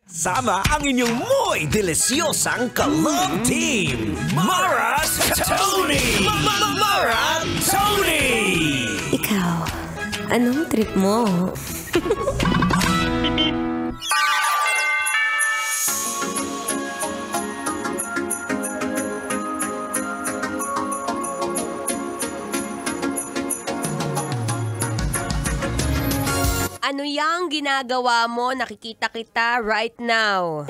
Sama ang inyong muy delisyosang ka-love team, Mara Tony! Mara Tony! Ikaw, anong trip mo? Ano yang ginagawa mo? Nakikita kita right now.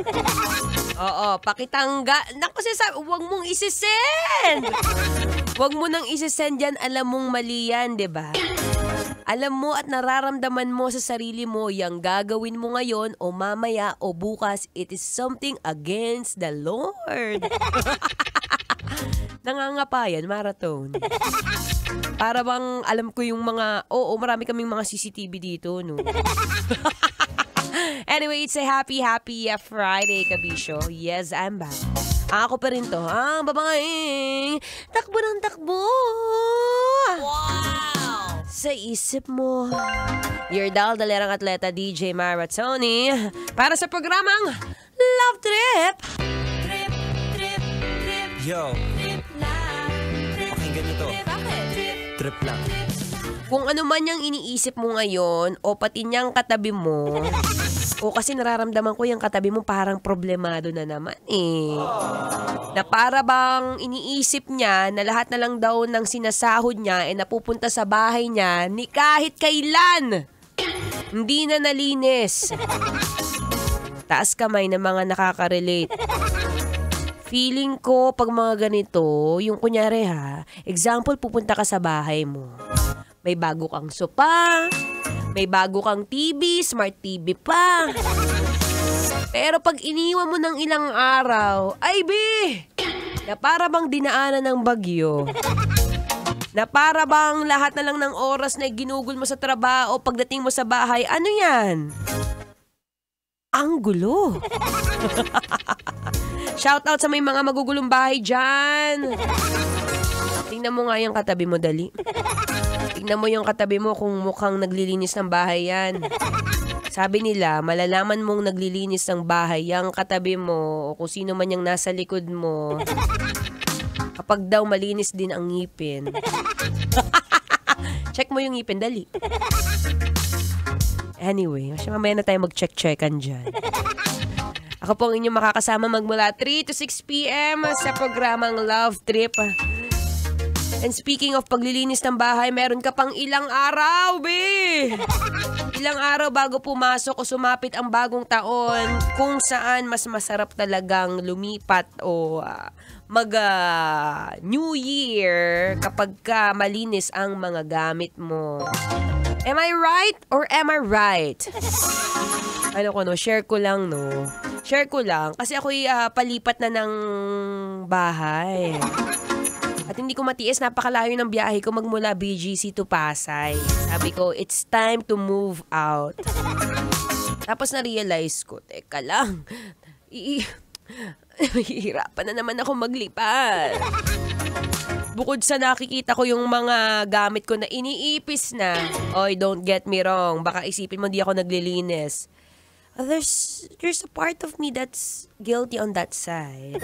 Oo, pakitangga. Naku, huwag mong isisend. Huwag mo nang isisend yan. Alam mong mali yan, diba? Alam mo at nararamdaman mo sa sarili mo yung gagawin mo ngayon o mamaya o bukas, it is something against the Lord. Nangangapayan, marathon. Para bang alam ko yung mga, marami kaming mga CCTV dito, no? Anyway, it's a happy Friday, kabisyo. Yes, I'm back. Ako pa rin to, babaeng takbo ng takbo. Wow! Sa isip mo. Your daldalerang atleta, DJ Mara Tony, para sa programang Love Trip. Yo! Pakinggan nyo to. Trip lang. Kung ano man yung iniisip mo ngayon o pati niyang katabi mo, o kasi nararamdaman ko yung katabi mo parang problemado na naman eh. Na para bang iniisip niya na lahat na lang daw ng sinasahod niya ay napupunta sa bahay niya ni kahit kailan. Hindi na nalinis. Taas kamay ng mga nakaka-relate. Feeling ko, pag mga ganito, yung kunyari example, pupunta ka sa bahay mo. May bago kang sopa, may bago kang TV, smart TV pa. Pero pag iniwan mo ng ilang araw, ay na para bang dinaanan ng bagyo. Na para bang lahat na lang ng oras na ginugol mo sa trabaho, pagdating mo sa bahay, ano yan? Ang gulo. Shoutout sa may mga magugulong bahay dyan. Tingnan mo nga yung katabi mo, dali. Tingnan mo yung katabi mo kung mukhang naglilinis ng bahay yan. Sabi nila, malalaman mong naglilinis ng bahay yung katabi mo o kung sino man yung nasa likod mo kapag daw malinis din ang ngipin. Check mo yung ngipin, dali. Anyway, mamaya na tayo mag-check-checkan dyan. Ako po ang inyong makakasama magmula 3 to 6 p.m. sa programang Love Trip. And speaking of paglilinis ng bahay, meron ka pang ilang araw, Ilang araw bago pumasok o sumapit ang bagong taon kung saan mas masarap talagang lumipat o New Year kapag ka malinis ang mga gamit mo. Am I right or am I right? Share ko lang, no? Share ko lang kasi ako'y palipat na ng bahay. At hindi ko matiis, napakalayo ng biyahe ko magmula BGC to Pasay. Sabi ko, it's time to move out. Tapos na-realize ko, teka lang, hihirapan na naman ako maglipat. Bukod sa nakikita ko yung mga gamit ko na iniipis na, oy, don't get me wrong, baka isipin mo di ako naglilinis. There's a part of me that's guilty on that side.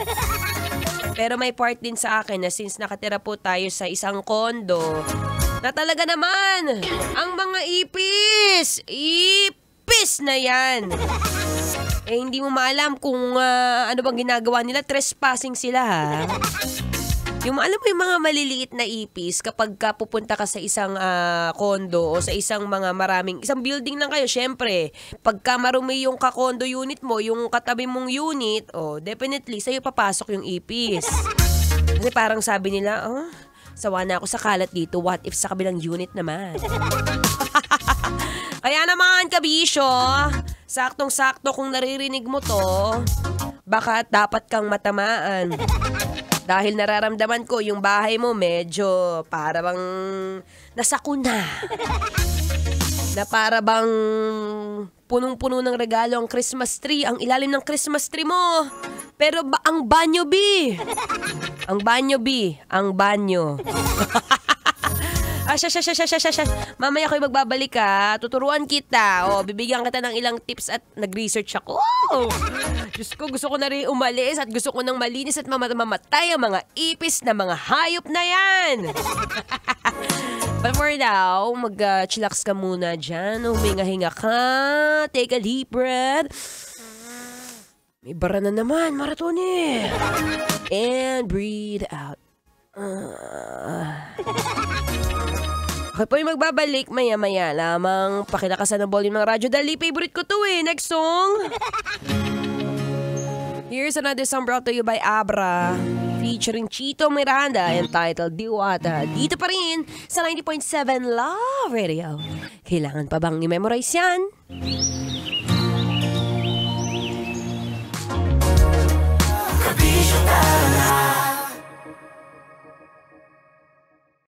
Pero may part din sa akin na since nakatira po tayo sa isang kondo, na talaga naman, ang mga ipis na yan. Hindi mo maalam kung ano bang ginagawa nila, trespassing sila Yung alam mo yung mga maliliit na ipis kapag ka pupunta ka sa isang kondo o sa isang isang building lang kayo, syempre, pagka marumi yung ka-condo unit mo, yung katabi mong unit, definitely sa'yo papasok yung ipis. Kasi parang sabi nila, sawa na ako sa kalat dito, what if sa kabilang unit naman? Kaya naman, kabisyo, saktong-sakto kung naririnig mo to, baka dapat kang matamaan. Dahil nararamdaman ko yung bahay mo medyo para bang nasakuna. Na para bang punong-puno ng regalo ang Christmas tree, ang ilalim ng Christmas tree mo. Pero ang banyo, ang banyo. Siya. Mamaya ako'y magbabalik ha. Tuturuan kita. O, bibigyan kita ng ilang tips at nag-research ako. Diyos ko, gusto ko na rin umalis at gusto ko nang malinis at mamatay ang mga ipis na mga hayop na yan. But for now, mag-chillax ka muna dyan. Huminga-hinga ka. Take a deep breath. May bara na naman, Maratoni. And breathe out. Ako po yung magbabalik maya-maya lamang. Pakilakasan ng volume ng radyo. Dali, favorite ko to eh. Next song. Here's another song brought to you by Abra. Featuring Chito Miranda, entitled Diwata. Dito pa rin sa 90.7 Love Radio. Kailangan pa bang i-memorize yan?